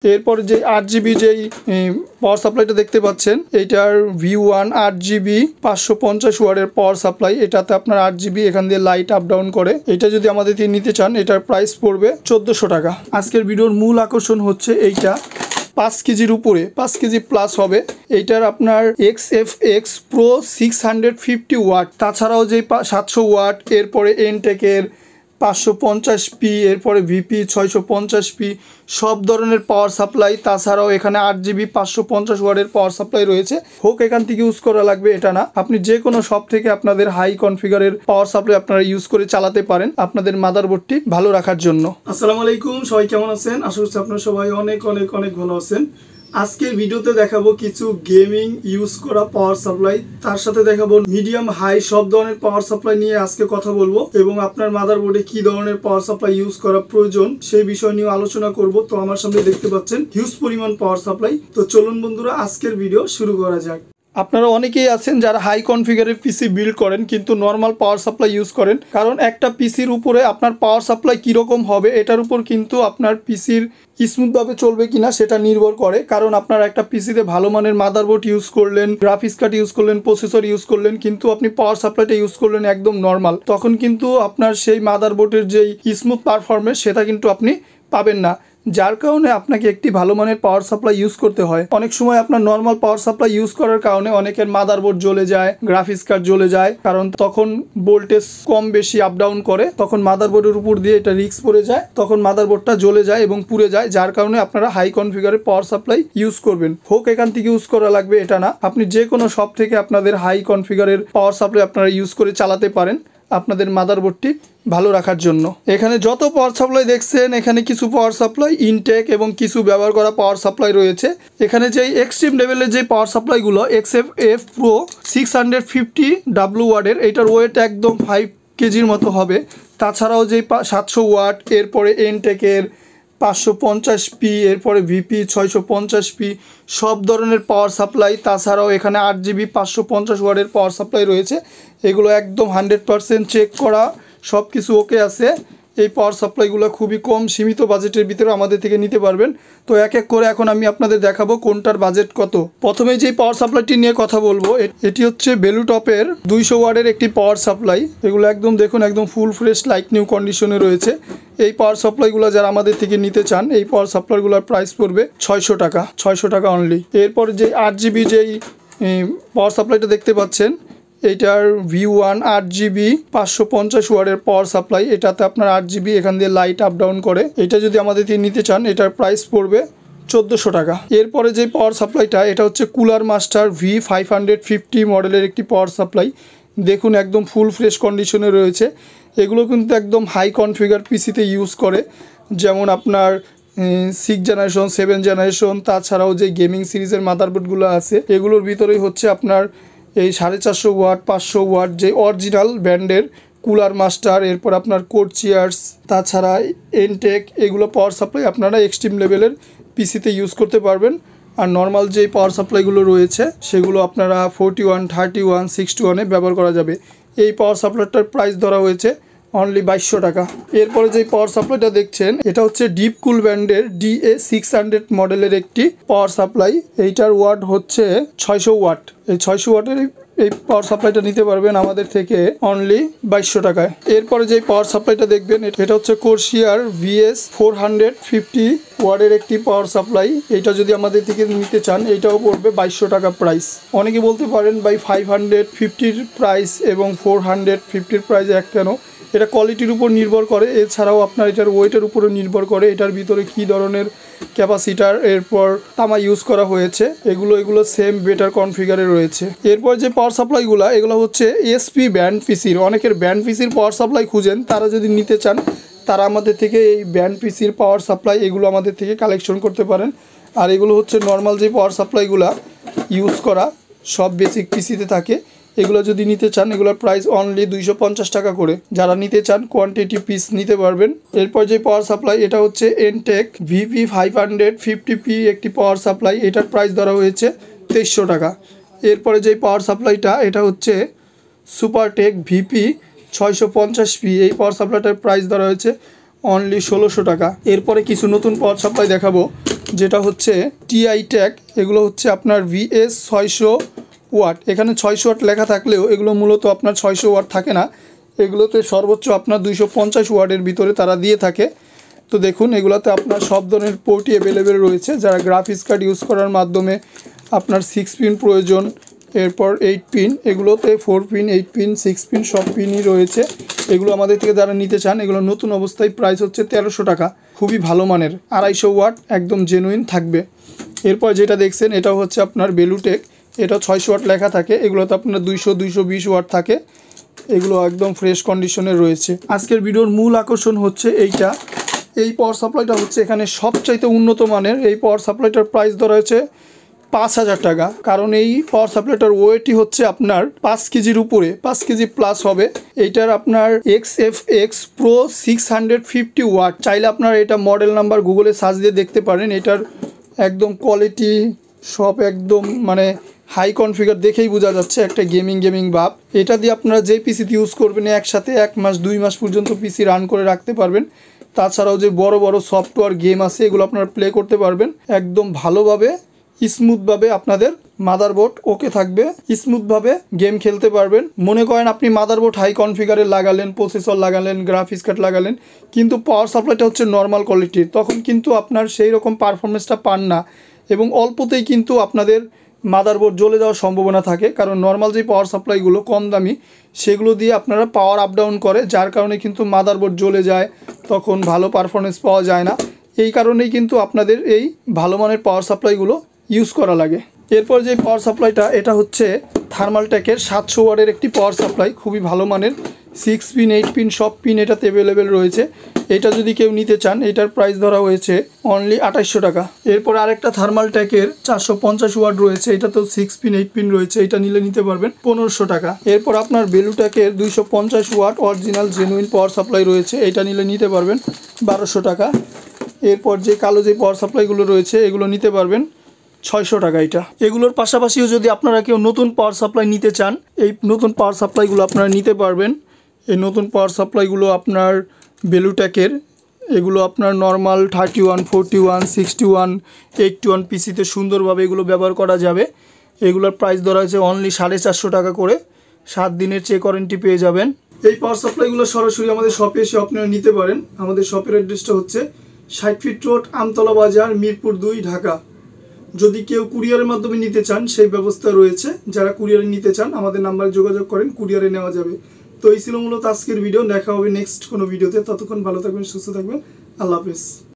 এরপর যে 8GB যেই পাওয়ার সাপ্লাইটা দেখতে পাচ্ছেন, এইটার V1 8GB 550 ওয়াটের পাওয়ার সাপ্লাই। এটাতে আপনার 8GB এখান দিয়ে লাইট আপ ডাউন করে। এটা যদি আমাদের থেকে নিতে চান, এটার প্রাইস পড়বে 1400 টাকা। আজকের ভিডিওর মূল আকর্ষণ হচ্ছে এইটা 5 কেজির উপরে, 5 কেজি প্লাস হবে। এইটার আপনার XFX Pro 650 ওয়াট, তাছাড়াও যে 700 ওয়াট, এরপরে এনটেকের 550p, এরপরে VP 650p, সব ধরনের পাওয়ার সাপ্লাই। তাছাড়াও এখানে 8GB 550 ওয়াটের পাওয়ার সাপ্লাই রয়েছে। হোক এখান থেকে ইউজ করা লাগবে এটা না, আপনি যে কোনো শপ থেকে আপনাদের হাই কনফিগারের পাওয়ার সাপ্লাই আপনারা ইউজ করে চালাতে পারেন আপনাদের মাদারবোর্ডটি ভালো রাখার জন্য। আসসালামু আলাইকুম, সবাই কেমন আছেন? আশা করছি আপনারা সবাই অনেক অনেক অনেক ভালো আছেন। আজকের ভিডিওতে দেখাবো কিছু গেমিং ইউজ করা পাওয়ার সাপ্লাই, তার সাথে দেখাবো মিডিয়াম হাই সব ধরনের পাওয়ার সাপ্লাই নিয়ে আজকে কথা বলবো, এবং আপনার মাদারবোর্ডে কি ধরনের পাওয়ার সাপ্লাই ইউজ করা প্রয়োজন সেই বিষয় নিয়ে আলোচনা করব। তো আমার সামনে দেখতে পাচ্ছেন হিউজ পরিমাণ পাওয়ার সাপ্লাই। তো চলুন বন্ধুরা, আজকের ভিডিও শুরু করা যাক। আপনারা অনেকেই আছেন যারা হাই কনফিগারের পিসি বিল্ড করেন কিন্তু নর্মাল পাওয়ার সাপ্লাই ইউজ করেন, কারণ একটা পিসির উপরে আপনার পাওয়ার সাপ্লাই কীরকম হবে এটার উপর কিন্তু আপনার পিসির স্মুথভাবে চলবে কিনা সেটা নির্ভর করে। কারণ আপনার একটা পিসিতে ভালো মানের মাদারবোর্ড ইউজ করলেন, গ্রাফিক্স কার্ড ইউজ করলেন, প্রসেসর ইউজ করলেন, কিন্তু আপনি পাওয়ার সাপ্লাইটা ইউজ করলেন একদম নর্মাল, তখন কিন্তু আপনার সেই মাদারবোর্ডের যেই স্মুথ পারফরমেন্স সেটা কিন্তু আপনি পাবেন না। যার কারণে আপনাকে একটি ভালো মানের পাওয়ার সাপ্লাই ইউজ করতে হয়। অনেক সময় আপনার নর্মাল পাওয়ার সাপ্লাই ইউজ করার কারণে অনেকের মাদারবোর্ড জ্বলে যায়, গ্রাফিক্স কার্ড জ্বলে যায়, কারণ তখন ভোল্টেজ কম বেশি আপ ডাউন করে, তখন মাদারবোর্ডের উপর দিয়ে এটা রিস্ক পড়ে যায়, তখন মাদারবোর্ডটা জ্বলে যায় এবং পুড়ে যায়। যার কারণে আপনারা হাই কনফিগারের পাওয়ার সাপ্লাই ইউজ করবেন। হোক এখান থেকে ইউজ করা লাগবে এটা না, আপনি যে কোনো শপ থেকে আপনাদের হাই কনফিগারের পাওয়ার সাপ্লাই আপনারা ইউজ করে চালাতে পারেন আপনাদের মাদারবোর্ডটি ভালো রাখার জন্য। এখানে যত পাওয়ার সাপ্লাই দেখছেন, এখানে কিছু পাওয়ার সাপ্লাই ইনটেক এবং কিছু ব্যবহার করা পাওয়ার সাপ্লাই রয়েছে। এখানে যে এক্সট্রিম লেভেলের যে পাওয়ার সাপ্লাইগুলো XFX Pro 650W ওয়াটের, এটার ওয়েট একদম 5 কেজির মতো হবে। তাছাড়াও যে 700 ওয়াট, এরপরে এনটেকের 550p, এরপরে VP 650p, সব ধরনের পাওয়ার সাপ্লাই। তাছাড়াও এখানে 8GB 550 ওয়াটের পাওয়ার সাপ্লাই রয়েছে। এগুলো একদম 100% চেক করা, সব কিছু ওকে আছে। এই পাওয়ার সাপ্লাইগুলো খুবই কম সীমিত বাজেটের ভিতরে আমাদের থেকে নিতে পারবেন। তো এক এক করে এখন আমি আপনাদের দেখাবো কোনটার বাজেট কত। প্রথমে যে পাওয়ার সাপ্লাইটি নিয়ে কথা বলবো, এটি হচ্ছে বেলুটপের 200 ওয়াটের একটি পাওয়ার সাপ্লাই। এগুলো একদম দেখুন একদম ফুল ফ্রেশ লাইক নিউ কন্ডিশনে রয়েছে। এই পাওয়ার সাপ্লাইগুলো যারা আমাদের থেকে নিতে চান, এই পাওয়ার সাপ্লাইগুলোর প্রাইস পড়বে 600 টাকা, 600 টাকা অনলি। এরপর যে 8GB যেই পাওয়ার সাপ্লাইটা দেখতে পাচ্ছেন, এইটার V1 8GB 550 ওয়াটের পাওয়ার সাপ্লাই। এটাতে আপনার 8GB এখান দিয়ে লাইট আপ ডাউন করে। এটা যদি আমাদের থেকে নিতে চান, এটার প্রাইস পড়বে 1400 টাকা। এরপরে যে পাওয়ার সাপ্লাইটা, এটা হচ্ছে কুলার মাস্টার V550 মডেলের একটি পাওয়ার সাপ্লাই। দেখুন একদম ফুল ফ্রেশ কন্ডিশনে রয়েছে। এগুলো কিন্তু একদম হাই কনফিগার পিসিতে ইউজ করে, যেমন আপনার 6 জেনারেশন, 7 জেনারেশন, তাছাড়াও যে গেমিং সিরিজের মাদারবোর্ডগুলো আছে এগুলোর ভিতরেই হচ্ছে আপনার এই 450 ওয়াট, 500 ওয়াট যে অরিজিনাল ব্র্যান্ডের কুলার মাস্টার, এরপর আপনার কোর্চিয়ার্স, তাছাড়া এনটেক, এগুলো পাওয়ার সাপ্লাই আপনারা এক্সট্রিম লেভেলের পিসিতে ইউজ করতে পারবেন। আর নর্মাল যে পাওয়ার সাপ্লাইগুলো রয়েছে সেগুলো আপনারা 41, 31, 61-এ ব্যবহার করা যাবে। এই পাওয়ার সাপ্লাইটার প্রাইস ধরা হয়েছে অনলি 2200 টাকা। এরপরে যে পাওয়ার সাপ্লাইটা দেখছেন, এটা হচ্ছে ডিপ কুল ব্র্যান্ডের DA600 মডেলের একটি পাওয়ার সাপ্লাই। এইটার ওয়াট হচ্ছে 600 ওয়াট। এই 600 ওয়াটের এই পাওয়ার সাপ্লাইটা নিতে পারবেন আমাদের থেকে অনলি 2200 টাকায়। এরপরে যে পাওয়ার সাপ্লাইটা দেখবেন, এটা হচ্ছে কোর্সিয়ার VS 450 ওয়াটের একটি পাওয়ার সাপ্লাই। এটা যদি আমাদের থেকে নিতে চান, এটাও পড়বে 2200 টাকা প্রাইস। অনেকে বলতে পারেন ভাই 550-র প্রাইস এবং 450-র প্রাইস এক কেন? এটা কোয়ালিটির উপর নির্ভর করে, এছাড়াও আপনার এটার ওয়েটের উপরও নির্ভর করে, এটার ভিতরে কী ধরনের ক্যাপাসিটার এরপর তামা ইউজ করা হয়েছে। এগুলো সেম বেটার কনফিগারে রয়েছে। এরপর যে পাওয়ার সাপ্লাইগুলো, এগুলো হচ্ছে SP ব্যান্ড পিসির। অনেকের ব্যান্ড পিসির পাওয়ার সাপ্লাই খুঁজেন, তারা যদি নিতে চান তারা আমাদের থেকে এই ব্যান্ড পিসির পাওয়ার সাপ্লাই এগুলো আমাদের থেকে কালেকশন করতে পারেন। আর এগুলো হচ্ছে নর্মাল যে পাওয়ার সাপ্লাইগুলো ইউজ করা সব বেসিক পিসিতে থাকে। এগুলো যদি নিতে চান, এগুলোর প্রাইস অনলি 250 টাকা করে। যারা নিতে চান কোয়ান্টিটি পিস নিতে পারবেন। এরপর যে পাওয়ার সাপ্লাই, এটা হচ্ছে এনটেক VP550p একটি পাওয়ার সাপ্লাই। এটার প্রাইস ধরা হয়েছে 2300 টাকা। এরপরে যে পাওয়ার সাপ্লাইটা, এটা হচ্ছে সুপারটেক VP 650p। এই পাওয়ার সাপ্লাইটার প্রাইস ধরা হয়েছে অনলি 1600 টাকা। এরপরে কিছু নতুন পাওয়ার সাপ্লাই দেখাবো। যেটা হচ্ছে টিআই ট্যাগ, এগুলো হচ্ছে আপনার VS 600 ওয়াট। এখানে 600 ওয়াট লেখা থাকলেও এগুলো মূলত আপনার 600 ওয়াট থাকে না, এগুলোতে সর্বোচ্চ আপনার 250 ওয়াটের ভিতরে তারা দিয়ে থাকে। তো দেখুন এগুলোতে আপনার সব ধরনের পোর্টই অ্যাভেলেবেল রয়েছে। যারা গ্রাফিক্স কার্ড ইউজ করার মাধ্যমে আপনার 6 পিন প্রয়োজন, এরপর 8 পিন, এগুলোতে 4 পিন 8 পিন 6 পিন সব পিনই রয়েছে। এগুলো আমাদের থেকে যারা নিতে চান, এগুলো নতুন অবস্থায় প্রাইস হচ্ছে 1300 টাকা, খুবই ভালো মানের, 250 ওয়াট একদম জেনুইন থাকবে। এরপর যেটা দেখছেন এটা হচ্ছে আপনার বেলুটেক, এটা 600 ওয়াট লেখা থাকে, এগুলোতে আপনার 200-220 ওয়াট থাকে, এগুলো একদম ফ্রেশ কন্ডিশনে রয়েছে। আজকের ভিডিওর মূল আকর্ষণ হচ্ছে এইটা, এই পাওয়ার সাপ্লাইটা হচ্ছে এখানে সবচাইতে উন্নত মানের। এই পাওয়ার সাপ্লাইটার প্রাইস ধরা হয়েছে 5000 টাকা, কারণ এই পাওয়ার সাপ্লাইটার ওয়েটই হচ্ছে আপনার 5 কেজির উপরে, 5 কেজি প্লাস হবে। এইটার আপনার XFX Pro 650 ওয়াট। চাইলে আপনার এটা মডেল নাম্বার গুগলে সার্চ দিয়ে দেখতে পারেন। এটার একদম কোয়ালিটি সব একদম মানে হাই কনফিগার, দেখেই বোঝা যাচ্ছে একটা গেমিং ভাব। এটা দিয়ে আপনারা যে পিসিতে ইউজ করবেন একসাথে 1 মাস 2 মাস পর্যন্ত পিসি রান করে রাখতে পারবেন। তাছাড়াও যে বড় বড় সফটওয়্যার গেম আছে এগুলো আপনারা প্লে করতে পারবেন একদম ভালোভাবে, স্মুথভাবে। আপনাদের মাদারবোর্ড ওকে থাকবে, স্মুথভাবে গেম খেলতে পারবেন। মনে করেন আপনি মাদারবোর্ড হাই কনফিগারে লাগালেন, প্রসেসর লাগালেন, গ্রাফিক্স কার্ড লাগালেন, কিন্তু পাওয়ার সাপ্লাইটা হচ্ছে নর্মাল কোয়ালিটির, তখন কিন্তু আপনার সেই রকম পারফরমেন্সটা পান না, এবং অল্পতেই কিন্তু আপনাদের মাদারবোর্ড জ্বলে যাওয়ার সম্ভাবনা থাকে। কারণ নর্মাল যে পাওয়ার সাপ্লাইগুলো কম দামি, সেগুলো দিয়ে আপনারা পাওয়ার আপ ডাউন করে, যার কারণে কিন্তু মাদারবোর্ড জ্বলে যায়, তখন ভালো পারফরমেন্স পাওয়া যায় না। এই কারণেই কিন্তু আপনাদের এই ভালো মানের পাওয়ার সাপ্লাইগুলো ইউজ করা লাগে। এরপর যে পাওয়ার সাপ্লাইটা, এটা হচ্ছে থার্মালটেকের 700 ওয়াটের একটি পাওয়ার সাপ্লাই, খুবই ভালো মানের, 6 পিন 8 পিন সব পিন এটাতে অ্যাভেলেবেল রয়েছে। এটা যদি কেউ নিতে চান, এটার প্রাইস ধরা হয়েছে অনলি 2800 টাকা। এরপর আরেকটা থার্মালটেকের 450 ওয়াট রয়েছে, এটাতেও 6 পিন 8 পিন রয়েছে, এটা নিলে নিতে পারবেন 1500 টাকা। এরপর আপনার বেলুটেকের 250 watt original genuine power supply রয়েছে, এটা নিলে নিতে পারবেন 1200 টাকা। এরপর যে কালো যে পাওয়ার সাপ্লাইগুলো রয়েছে এগুলো নিতে পারবেন 600 টাকা। এটা এগুলোর পাশাপাশিও যদি আপনারা কেউ নতুন পাওয়ার সাপ্লাই নিতে চান, এই নতুন পাওয়ার সাপ্লাইগুলো আপনারা নিতে পারবেন। এই নতুন পাওয়ার সাপ্লাইগুলো আপনার বেলুটেকের, এগুলো আপনার নর্মাল 31 41 61 81 পিসিতে সুন্দরভাবে এগুলো ব্যবহার করা যাবে। এগুলোর প্রাইস ধরা হয়েছে অনলি 450 টাকা করে, 7 দিনের চেক ওয়ারেন্টি পেয়ে যাবেন। এই পাওয়ার সাপ্লাইগুলো সরাসরি আমাদের শপে এসে আপনারা নিতে পারেন। আমাদের শপের অ্যাড্রেসটা হচ্ছে 60 ফিট রোড, আমতলা বাজার, মিরপুর 2, ঢাকা। যদি কেউ কুরিয়ারের মাধ্যমে নিতে চান সেই ব্যবস্থা রয়েছে, যারা কুরিয়ারে নিতে চান আমাদের নাম্বারে যোগাযোগ করেন, কুরিয়ারে নেওয়া যাবে। তো এই ছিল মূলত আজকের ভিডিও, দেখা হবে নেক্সট কোনো ভিডিওতে। ততক্ষণ ভালো থাকবেন, সুস্থ থাকবেন, আল্লাহ হাফেজ।